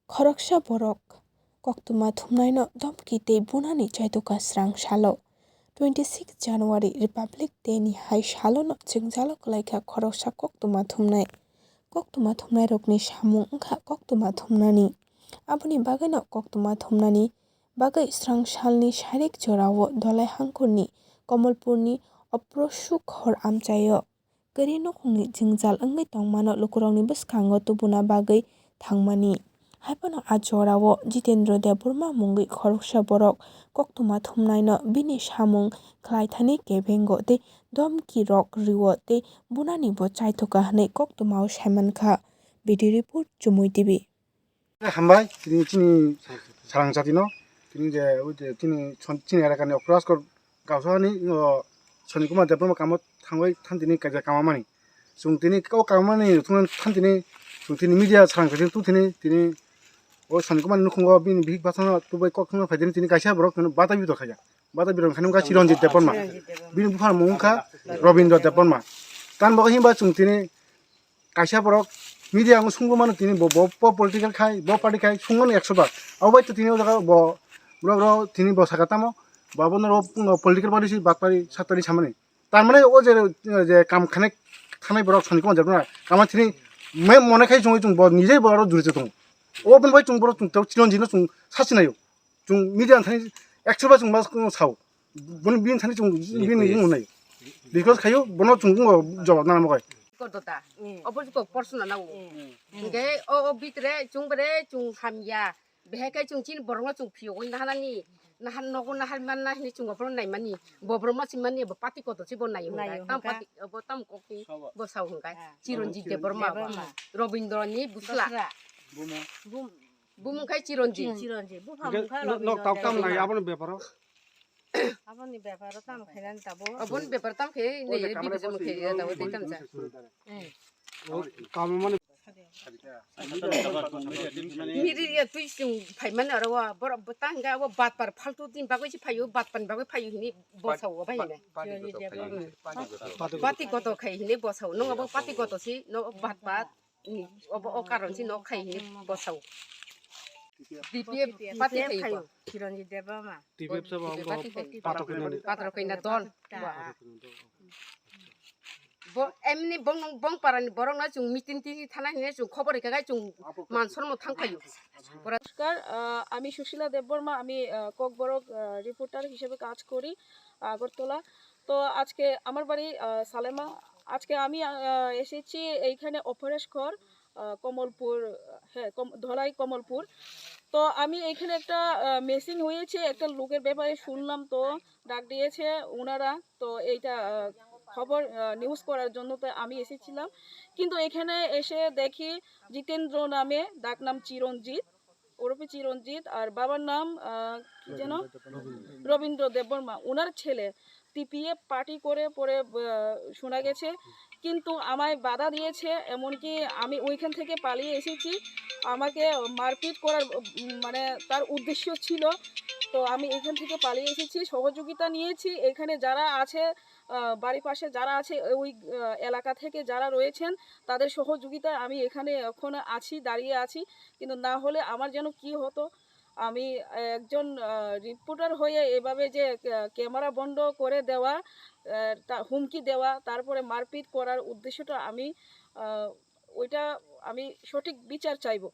Khoroksa borok koktuma thumnaino domki tei bunani chaitoka srang salo 26 January Republic Day ni hai salono jwngjalo klaika khoroksa koktuma thumnai rokni samung wngkha koktuma thumnani aboni bagui koktuma thumnani bagui srang salni sarik jorao dolai hangkurni Komolpurni Oprosuk hor amchaio kwri nokongni jwngjal wngwi tongmano lukurokni bwskango tubuna bagui thangmani. Haibano a jorao Jitendra Deborma mungwi khoroksa borok koktuma thumnaino bini samung khlaithani kebengo tei domki rok rwio tei bunani bo chaithoka hwnwi koktumao saimankha. Video report Chumui TV. Hambai tini sarang jatino tini je tini erakani Opraskor gausani Soni Kumar Deborma kamo thangwai thantini kaja kamamani sung tini kamamani thungnan thantini sung tini media sarang jatini tu tini o Soni Kumar nukhungo bini bihik basana tubai kokthungna phaidini tini kaisa borok bata bidor khaja bata bidor khanimga Chiranjit Deborma bini bufar mungkha Robindra Deborma tan boga himba sung tini kaisa borok media ang sungmano tini bo political khai bo party khai sungmano 100 bar abai to tini jaga bo bro tini bo sakatamo babonro political party si bakpari satari samane tar mane o je kam khane thanai borok Soni Kumar Deborma kama tini me mone khai jung bo nije boro jurite dong o ben bai jung boro jung Chiranjit no jung sasinayo jung media thani 100 bar jung mas sao bon bin thani jung bin jung nai because khayo bono jung jawab na mo kai Kodota, opor ko personal na nge o bitre chung hamya beheka chung chin borong chung phio na hanani na han no na hal man na ni chung opor nai mani bo broma sin mani bo pati ko to si bo nai tam pati bo tam ko ki bo sau hung kai Chiranjit Deborma Robindra ni busla bum kai Chiranjit bu pham kha no tam nai abon beparo aboni byaparo tam khailan tabo abon beper tam khe nei bi bi jom khe da wo tam cha kam mane miri ya tu chung phai man ara wa bor batang ga wa bat par phaltu tin bagoi si phayu bat pan bagoi phayu hini bo sau ba hini pati ko to khai hini bo sau no abo pati ko to si no bat ni obo o karon si no khai hini bo sau DPF pati khai Chiranjit Deborma TPF sa patro kaina dol bo emni bong parani borong na chung meeting ti thana hine chung khobor ka chung mansor mo thangpayu নমস্কার আমি সুশীলা দেববর্মা আমি Kokborok reporter হিসেবে কাজ করি আগরতলা তো আজকে আমার বাড়ি সালেমা আজকে আমি এসেছি এইখানে অপরেশকর কমলপুর হ্যাঁ ধলাই কমলপুর তো আমি এইখানে একটা মেসিং হয়েছে একটা লোকের ব্যাপারে শুনলাম তো ডাক দিয়েছে ওনারা তো এইটা খবর নিউজ করার জন্য তো আমি এসেছিলাম কিন্তু এখানে এসে দেখি জিতেন্দ্র নামে ডাক নাম চিরঞ্জিত ওরফে চিরঞ্জিত আর বাবার নাম কি যেন রবীন্দ্র দেববর্মা ওনার ছেলে টিপিএফ পার্টি করে পরে শোনা গেছে কিন্তু আমায় বাধা দিয়েছে এমনকি আমি ওইখান থেকে পালিয়ে এসেছি আমাকে মারপিট করার মানে তার উদ্দেশ্য ছিল তো আমি এখান থেকে পালিয়ে এসেছি সহযোগিতা নিয়েছি এখানে যারা আছে বাড়ির পাশে যারা আছে ওই এলাকা থেকে যারা রয়েছেন তাদের সহযোগিতায় আমি এখানে এখন আছি দাঁড়িয়ে আছি কিন্তু না হলে আমার যেন কি হতো আমি একজন রিপোর্টার হয়ে এভাবে যে ক্যামেরা বন্ধ করে দেওয়া হুমকি দেওয়া তারপরে মারপিট করার উদ্দেশ্যটা আমি ওইটা আমি সঠিক বিচার চাইবো।